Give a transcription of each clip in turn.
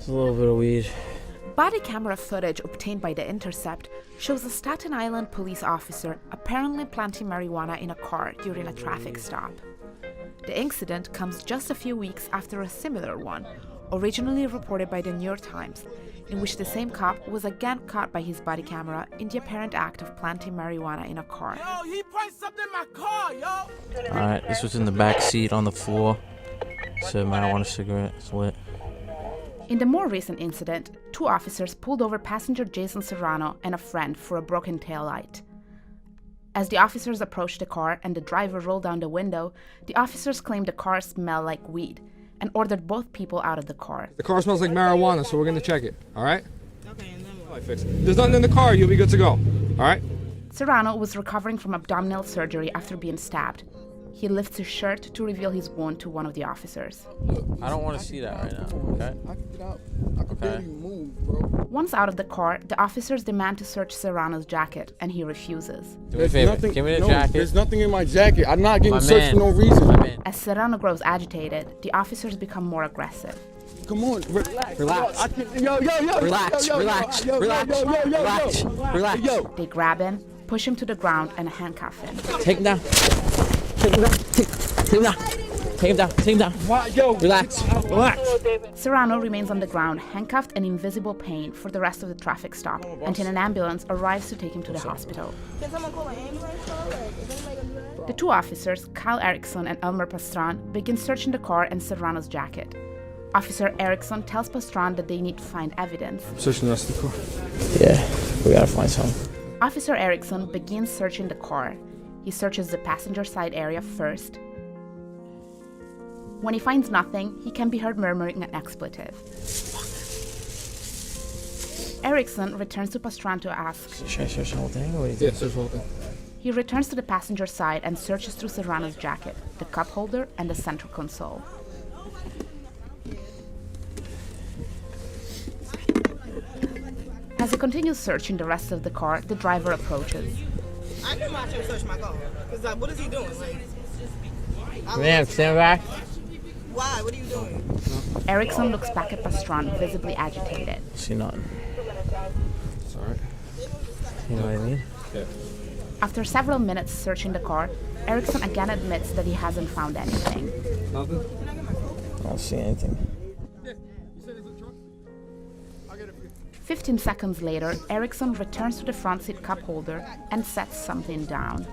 It's a little bit of weed. Body camera footage obtained by The Intercept shows a Staten Island police officer apparently planting marijuana in a car during a traffic stop. The incident comes just a few weeks after a similar one, originally reported by the New York Times, in which the same cop was again caught by his body camera in the apparent act of planting marijuana in a car. Yo, he put something in my car, yo! Alright, this was in the back seat on the floor. It's a marijuana cigarette. It's lit. In the more recent incident, two officers pulled over passenger Jason Serrano and a friend for a broken taillight. As the officers approached the car and the driver rolled down the window, the officers claimed the car smelled like weed and ordered both people out of the car. The car smells like marijuana, so we're going to check it, all right? Okay, and then what? There's nothing in the car, you'll be good to go, all right? Serrano was recovering from abdominal surgery after being stabbed. He lifts his shirt to reveal his wound to one of the officers. I don't want to see that right now, okay? I can get out. I can barely move, bro. Once out of the car, the officers demand to search Serrano's jacket, and he refuses. Do me a favor, give me the jacket. There's nothing in my jacket. I'm not getting searched for no reason. As Serrano grows agitated, the officers become more aggressive. Come on, relax. Yo. Relax. They grab him, push him to the ground, and handcuff him. Take him down. Take him down. Relax. Serrano remains on the ground, handcuffed and in visible pain for the rest of the traffic stop, until an ambulance arrives to take him to the hospital. Can someone call an ambulance? Is anybody gonna do that? The two officers, Kyle Erickson and Elmer Pastran, begin searching the car and Serrano's jacket. Officer Erickson tells Pastran that they need to find evidence. Searching the rest of the car. Yeah, we gotta find something. Officer Erickson begins searching the car. He searches the passenger side area first. When he finds nothing, he can be heard murmuring an expletive. Erickson returns to Pastran to ask. Should I search the whole thing? Or what do you Yeah, think? search the whole thing. He returns to the passenger side and searches through Serrano's jacket, the cup holder, and the central console. As he continues searching the rest of the car, the driver approaches. I can watch him search my car. Because, like, what is he doing? Like, Ma'am, stand back. why? What are you doing? Erickson looks back at Pastran, visibly agitated. See nothing. It's all right. You know what I mean? Yeah. After several minutes searching the car, Erickson again admits that he hasn't found anything. Nothing? I don't see anything. Yeah. You said it's a truck? I'll get it for you. 15 seconds later, Erickson returns to the front seat cup holder and sets something down.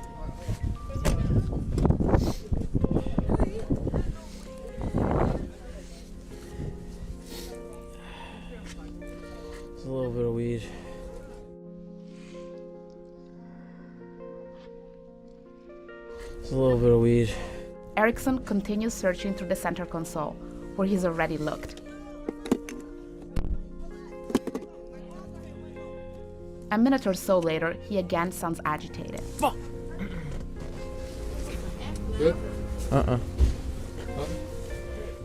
It's a little bit of weed. It's a little bit of weed. Erickson continues searching through the center console, where he's already looked. A minute or so later, he again sounds agitated. Fuck! Good?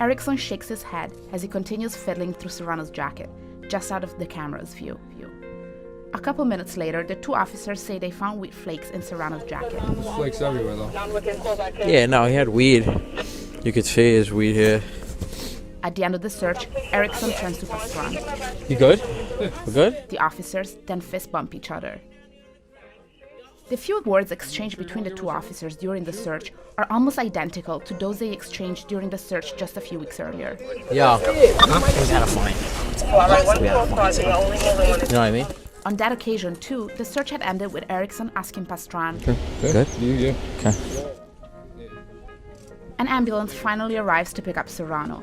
Erickson shakes his head as he continues fiddling through Serrano's jacket, just out of the camera's view. A couple minutes later, the two officers say they found weed flakes in Serrano's jacket. Flakes everywhere, though. Yeah, no, he had weed. You could see his weed here. At the end of the search, Erickson turns to Pastran. You good? We're good? The officers then fist bump each other. The few words exchanged between the two officers during the search are almost identical to those they exchanged during the search just a few weeks earlier. Yo, we gotta find. You know what I mean? On that occasion, too, the search had ended with Erickson asking Pastran. Good? Yeah. Okay. An ambulance finally arrives to pick up Serrano.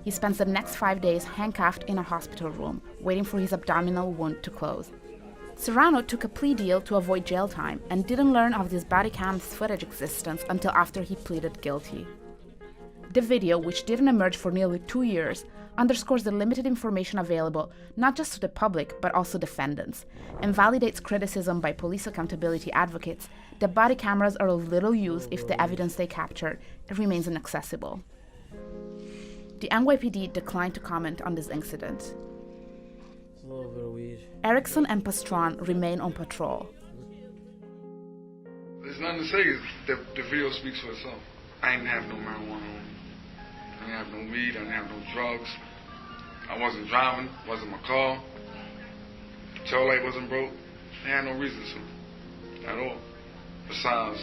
He spends the next 5 days handcuffed in a hospital room, waiting for his abdominal wound to close. Serrano took a plea deal to avoid jail time and didn't learn of this body cam's footage existence until after he pleaded guilty. The video, which didn't emerge for nearly 2 years, underscores the limited information available not just to the public but also defendants, and validates criticism by police accountability advocates that body cameras are of little use if the evidence they capture remains inaccessible. The NYPD declined to comment on this incident. It's a little bit of weed. Erickson and Pastran remain on patrol. There's nothing to say. The video speaks for itself. I didn't have no marijuana on me. I didn't have no weed. I didn't have no drugs. I wasn't driving, wasn't my car. Tail light wasn't broke. They had no reason to, at all. Besides